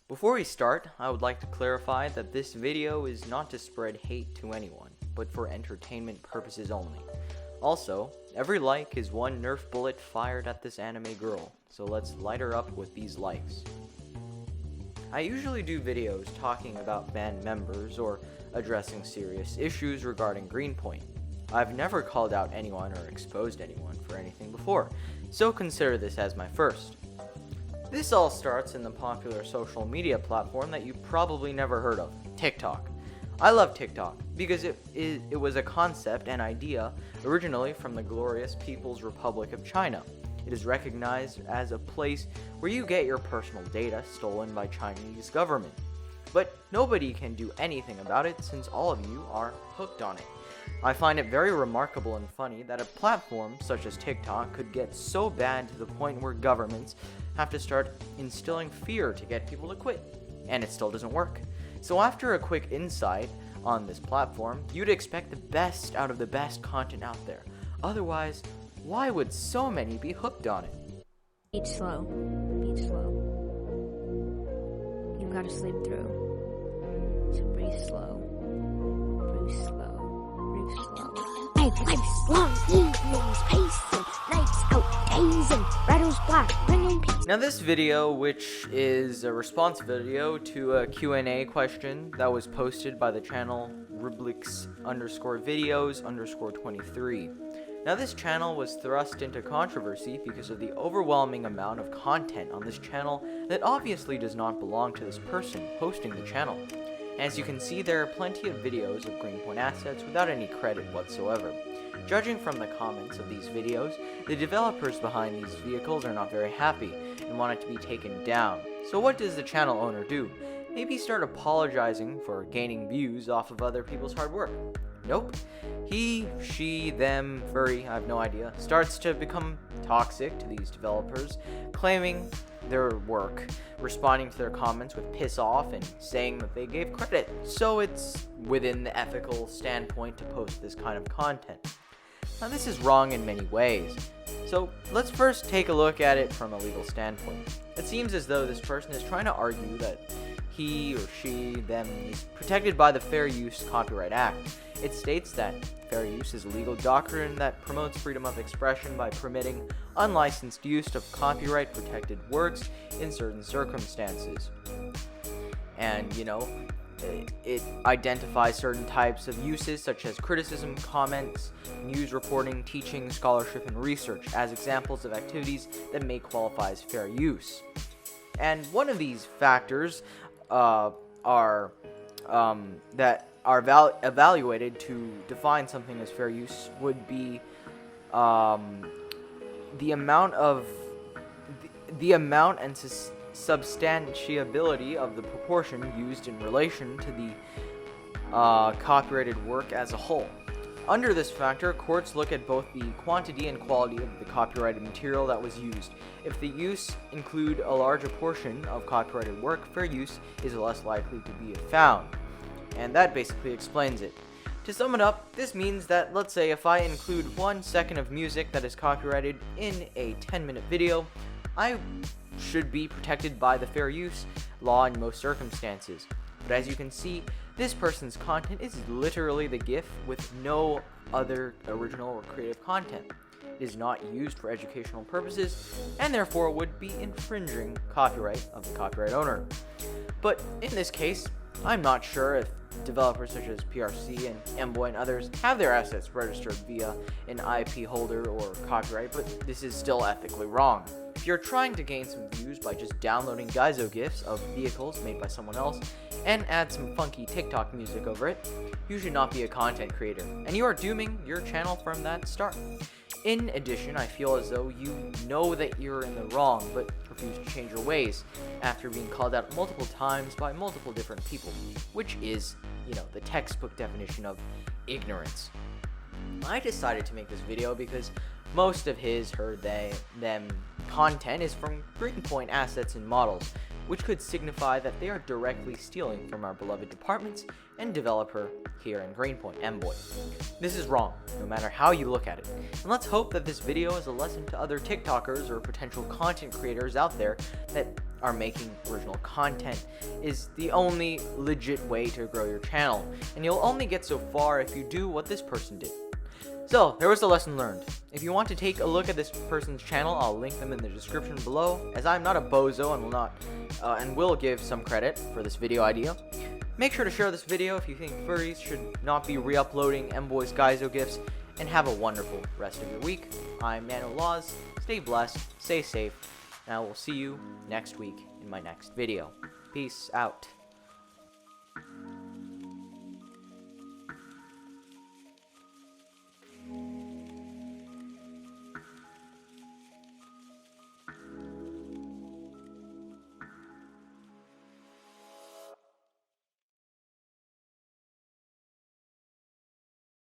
Before we start, I would like to clarify that this video is not to spread hate to anyone, but for entertainment purposes only. Also, every like is one Nerf bullet fired at this anime girl, so let's light her up with these likes. I usually do videos talking about band members or addressing serious issues regarding Greenpoint. I've never called out anyone or exposed anyone for anything before, so consider this as my first. This all starts in the popular social media platform that you probably never heard of, TikTok. I love TikTok because it was a concept and idea originally from the glorious People's Republic of China. It is recognized as a place where you get your personal data stolen by Chinese government. But nobody can do anything about it since all of you are hooked on it. I find it very remarkable and funny that a platform such as TikTok could get so bad to the point where governments have to start instilling fear to get people to quit, and it still doesn't work. So after a quick insight on this platform, you'd expect the best out of the best content out there. Otherwise, why would so many be hooked on it? Eat slow. Eat slow. You gotta sleep through. So breathe slow. Breathe slow. Breathe slow. Life's long evenings pacing, nights out gazing, rattles black, bringing peace. Now this video, which is a response video to a Q&A question that was posted by the channel ROBLOX_videos_23. Now this channel was thrust into controversy because of the overwhelming amount of content on this channel that obviously does not belong to this person hosting the channel. As you can see, there are plenty of videos of Greenpoint assets without any credit whatsoever. Judging from the comments of these videos, the developers behind these vehicles are not very happy and want it to be taken down. So what does the channel owner do? Maybe start apologizing for gaining views off of other people's hard work. Nope. He, she, them, furry, I have no idea, starts to become toxic to these developers, claiming their work, responding to their comments with piss off and saying that they gave credit. So it's within the ethical standpoint to post this kind of content. Now this is wrong in many ways. So let's first take a look at it from a legal standpoint. It seems as though this person is trying to argue that he or she, them, is protected by the Fair Use Copyright Act. It states that fair use is a legal doctrine that promotes freedom of expression by permitting unlicensed use of copyright-protected works in certain circumstances. And, it identifies certain types of uses such as criticism, comments, news reporting, teaching, scholarship, and research as examples of activities that may qualify as fair use. And one of these factors evaluated to define something as fair use would be the amount and substantiability of the proportion used in relation to the copyrighted work as a whole. Under this factor, courts look at both the quantity and quality of the copyrighted material that was used. If the use include a larger portion of copyrighted work, fair use is less likely to be found. And that basically explains it. To sum it up, this means that, let's say, if I include 1 second of music that is copyrighted in a 10-minute video, I should be protected by the fair use law in most circumstances. But as you can see, this person's content is literally the GIF with no other original or creative content. It is not used for educational purposes, and therefore would be infringing copyright of the copyright owner. But in this case, I'm not sure if developers such as PRC and Amboy and others have their assets registered via an IP holder or copyright, but this is still ethically wrong. If you're trying to gain some views by just downloading Geizo GIFs of vehicles made by someone else and add some funky TikTok music over it, you should not be a content creator, and you are dooming your channel from that start. In addition, I feel as though you know that you're in the wrong, but refuse to change your ways after being called out multiple times by multiple different people, which is, the textbook definition of ignorance. I decided to make this video because most of his, her, they, them content is from Greenpoint assets and models, which could signify that they are directly stealing from our beloved departments and developer here in Greenpoint, M-Boy. This is wrong, no matter how you look at it, and let's hope that this video is a lesson to other TikTokers or potential content creators out there that are making original content is the only legit way to grow your channel, and you'll only get so far if you do what this person did. So, there was the lesson learned. If you want to take a look at this person's channel, I'll link them in the description below, as I'm not a bozo and will give some credit for this video idea. Make sure to share this video if you think furries should not be re-uploading M-Boy's Geyzo gifs, and have a wonderful rest of your week. I'm Nano Laws, stay blessed, stay safe, and I will see you next week in my next video. Peace out.